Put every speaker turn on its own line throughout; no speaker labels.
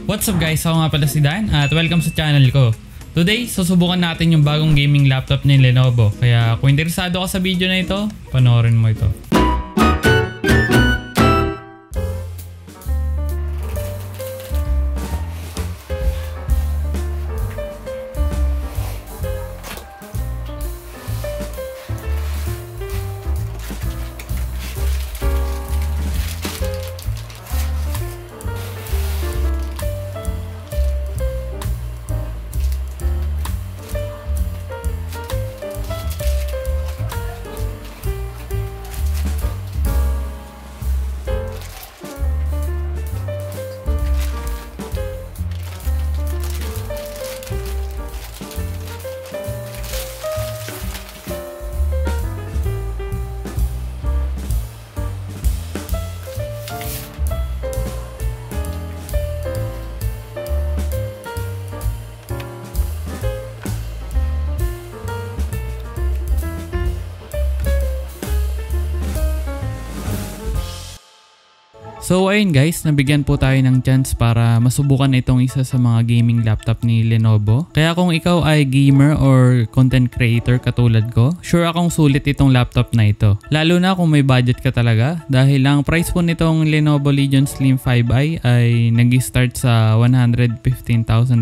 What's up guys, ako nga pala si Dan at welcome sa channel ko. Today, susubukan natin yung bagong gaming laptop ni Lenovo. Kaya kung interesado ka sa video na ito, panoorin mo ito. So ayun guys, nabigyan po tayo ng chance para masubukan itong isa sa mga gaming laptop ni Lenovo. Kaya kung ikaw ay gamer or content creator katulad ko, sure akong sulit itong laptop na ito. Lalo na kung may budget ka talaga dahil ang price po nitong Lenovo Legion Slim 5i ay nag-start sa 115,000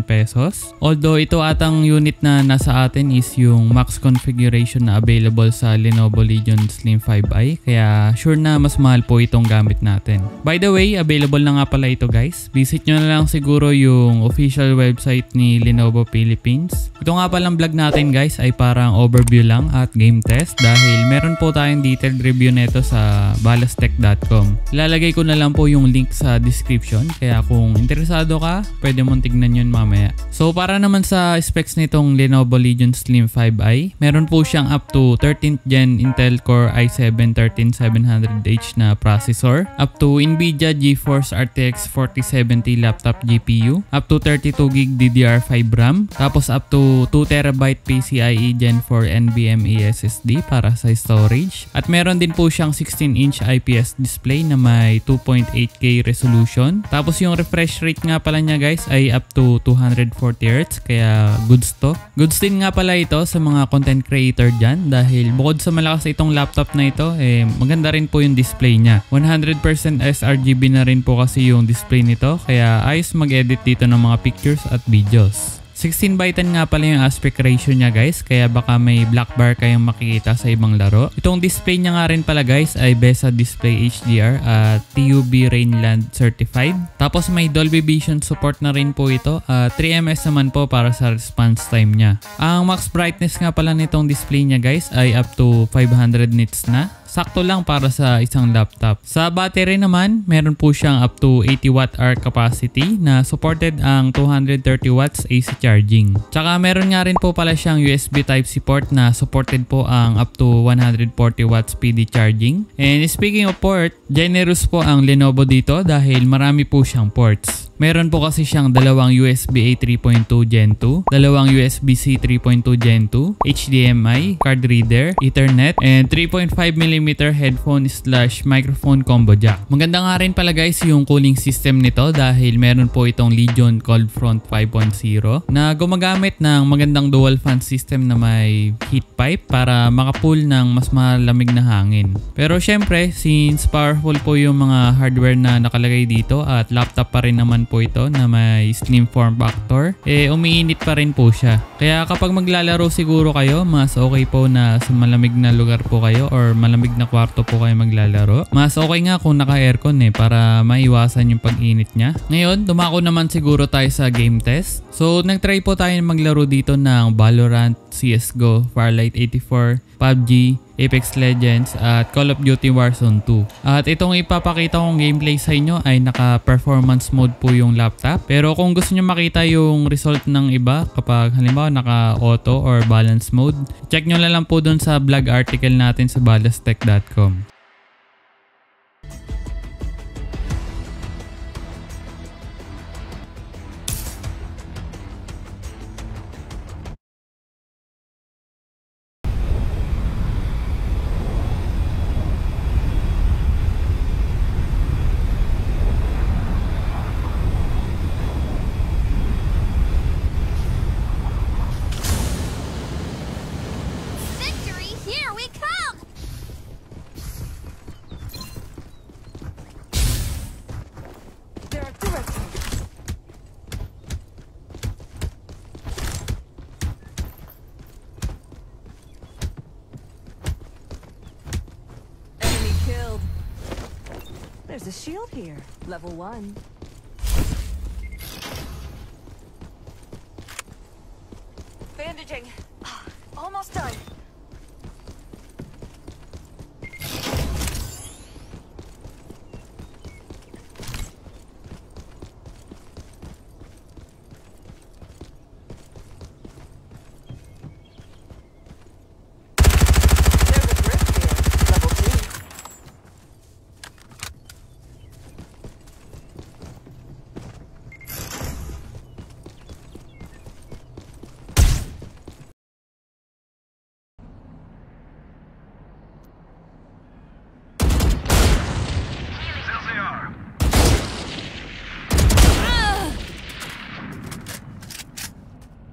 pesos. Although ito atang unit na nasa atin is yung max configuration na available sa Lenovo Legion Slim 5i. Kaya sure na mas mahal po itong gamit natin. By the way, available na nga pala ito guys. Visit nyo na lang siguro yung official website ni Lenovo Philippines. Ito nga palang vlog natin guys ay parang overview lang at game test dahil meron po tayong detailed review nito sa balastech.com. Ilalagay ko na lang po yung link sa description kaya kung interesado ka, pwede mong tignan yun mamaya. So para naman sa specs nitong Lenovo Legion Slim 5i, meron po siyang up to 13th Gen Intel Core i7-13700H na processor, up to NVIDIA GeForce RTX 4070 laptop GPU, up to 32GB DDR5 RAM, tapos up to 2TB PCIe Gen 4 NVMe SSD para sa storage. At meron din po siyang 16-inch IPS display na may 2.8K resolution. Tapos yung refresh rate nga pala niya guys ay up to 240Hz kaya goods to. Goods din nga pala ito sa mga content creator dyan dahil bukod sa malakas itong laptop na ito, maganda rin po yung display niya. 100% sRGB na rin po kasi yung display nito kaya ayos mag-edit dito ng mga pictures at videos. 16:10 nga pala yung aspect ratio niya guys kaya baka may black bar kayong makikita sa ibang laro. Itong display niya nga rin pala guys ay BESA Display HDR at TUV Rainland certified. Tapos may Dolby Vision support na rin po ito at 3ms naman po para sa response time niya. Ang max brightness nga pala nitong display niya guys ay up to 500 nits na. Sakto lang para sa isang laptop. Sa battery naman, meron po siyang up to 80Wh capacity na supported ang 230 watts AC charging. Tsaka meron nga rin po pala siyang USB Type-C port na supported po ang up to 140 watts PD charging. And speaking of port, generous po ang Lenovo dito dahil marami po siyang ports. Meron po kasi siyang dalawang USB-A 3.2 Gen 2, dalawang USB-C 3.2 Gen 2, HDMI, card reader, Ethernet, and 3.5mm headphone/microphone combo jack. Maganda nga rin pala guys yung cooling system nito dahil meron po itong Legion Cold Front 5.0 na gumagamit ng magandang dual fan system na may heat pipe para makapool ng mas malamig na hangin. Pero syempre, since powerful po yung mga hardware na nakalagay dito at laptop pa rin naman po ito na may slim form factor, umiinit pa rin po siya. Kaya kapag maglalaro siguro kayo, mas okay po na sa malamig na lugar po kayo or malamig na kwarto po kayo maglalaro. Mas okay nga kung naka-aircon para maiwasan yung pag-init niya. Ngayon, dumako naman siguro tayo sa game test. So, nag-try po tayo maglaro dito ng Valorant, CSGO, Farlight 84, PUBG, Apex Legends at Call of Duty Warzone 2. At itong ipapakita kong gameplay sa inyo ay naka-performance mode po yung laptop. Pero kung gusto nyo makita yung result ng iba kapag halimbawa naka-auto or balance mode, check nyo na lang po dun sa blog article natin sa balastech.com.
There's a shield here. Level 1. Bandaging. Almost done.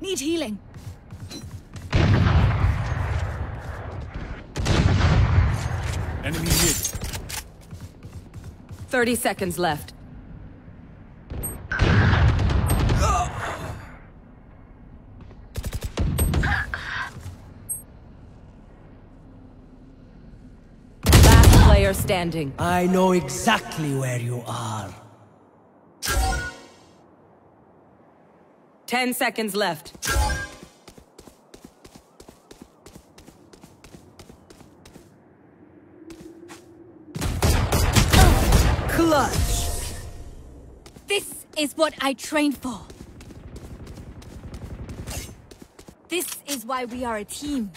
Need healing.
Enemy hit.
30 seconds left. Last player standing.
I know exactly where you are.
10 seconds left. Clutch.
This is what I trained for. This is why we are a team.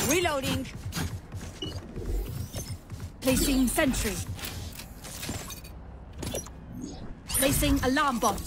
Reloading. Placing sentry. Placing alarm bot.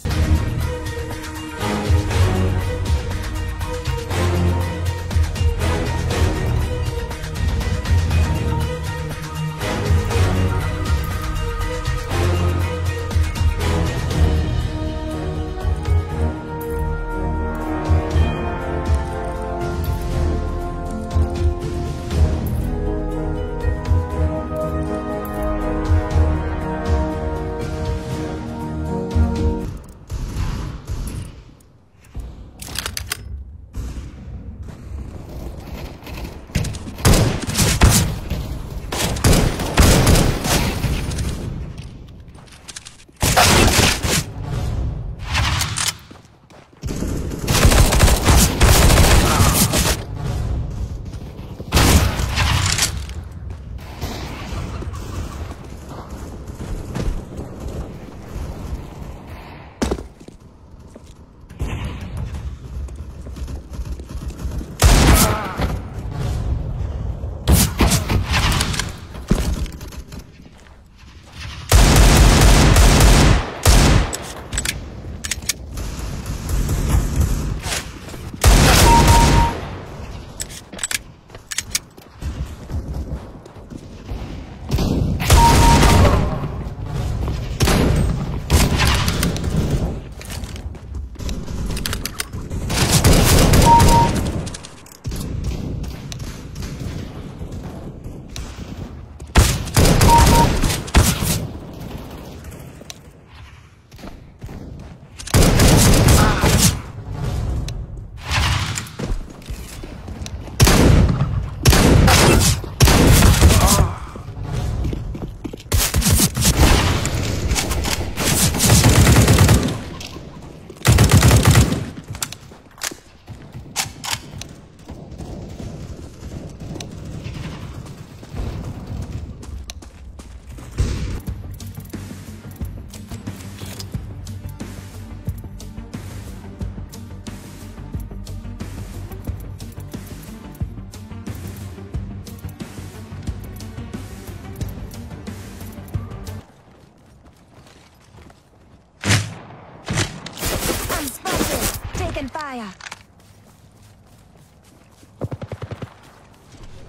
Taking fire.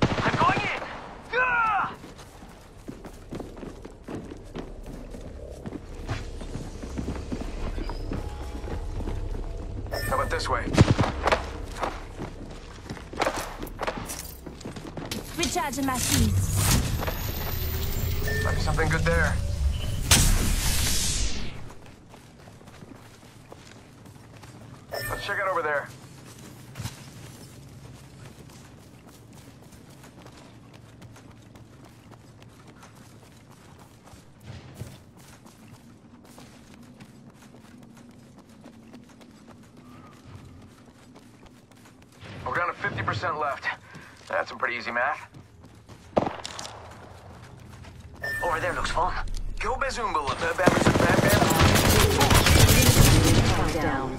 I'm going in! Gah! How about this way?
Recharging my shields.
Might be something good there. Let's check out over there. 50% left. That's some pretty easy math. Over there looks fun. Go Bazoombala.
Down.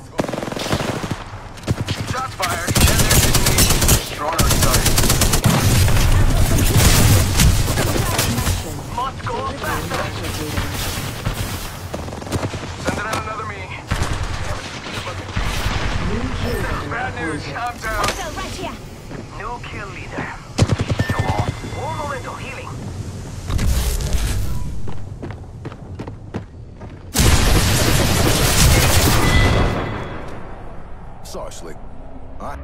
Shots fired. And there's drone already started. Must go faster. Send it out another me. Bad news. I'm down.
Hostile right here.
New kill leader. Show off. Un momento, healing.
Sorry, Slick. All right.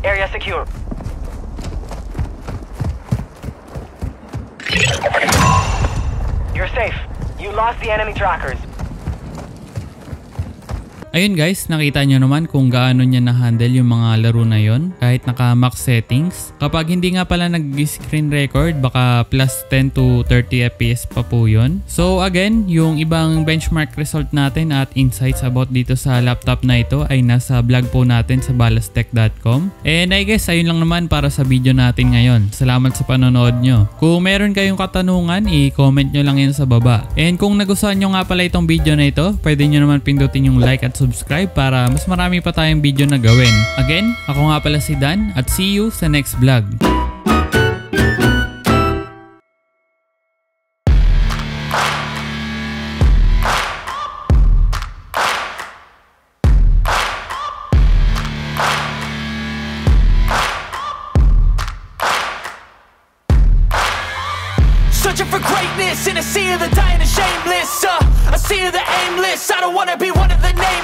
Area secure. You're safe. You lost the enemy trackers.
Ayun guys, nakita nyo naman kung gaano niya na-handle yung mga laro na yon kahit naka-max settings. Kapag hindi nga pala nag-screen record, baka plus 10 to 30 FPS pa po yun. So again, yung ibang benchmark result natin at insights about dito sa laptop na ito ay nasa blog po natin sa balastech.com. And I guess ayun lang naman para sa video natin ngayon. Salamat sa panonood nyo. Kung meron kayong katanungan, i-comment nyo lang yun sa baba. And kung nagustuhan nyo nga pala itong video na ito, pwede nyo naman pindutin yung like at subscribe para mas marami pa tayong video na gawin. Again, ako nga pala si Dan at see you sa next vlog.